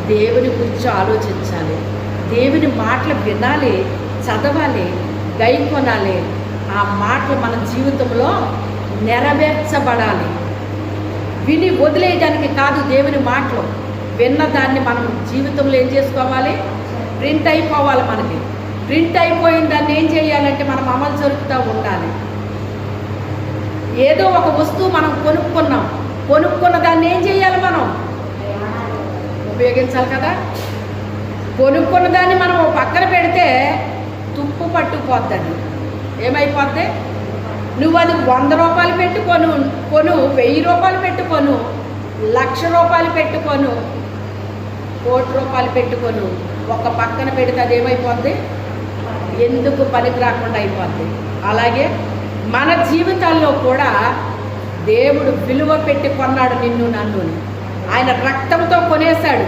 దేవుని గురించి ఆలోచించాలి, దేవుని మాటలు వినాలి, చదవాలి, గైకొనాలి. ఆ మాటలు మన జీవితంలో నెరవేర్చబడాలి. విని వదిలేయడానికి కాదు దేవుని మాటలు. విన్న దాన్ని మనం జీవితంలో ఏం చేసుకోవాలి? ప్రింట్ అయిపోవాలి. మనకి ప్రింట్ అయిపోయిన దాన్ని ఏం చేయాలంటే మనం అమలు జరుపుతూ ఉండాలి. ఏదో ఒక వస్తువు మనం కొనుక్కున్న దాన్ని ఏం చేయాలి? మనం ఉపయోగించాలి కదా. కొనుక్కున్న దాన్ని మనం పక్కన పెడితే తుప్పు పట్టుకుపోద్దండి. ఏమైపోద్ది? నువ్వు అది 100 రూపాయలు పెట్టుకొను, 1000 రూపాయలు పెట్టుకొను, 1,00,000 రూపాయలు పెట్టుకొను, 1,00,00,000 రూపాయలు పెట్టుకొను, ఒక పక్కన పెడితే అది ఏమైపోద్ది? ఎందుకు పనికి రాకుండా అయిపోద్ది. అలాగే మన జీవితాల్లో కూడా దేవుడు విలువ పెట్టి కొన్నాడు నిన్ను నన్ను. ఆయన రక్తంతో కొనేశాడు.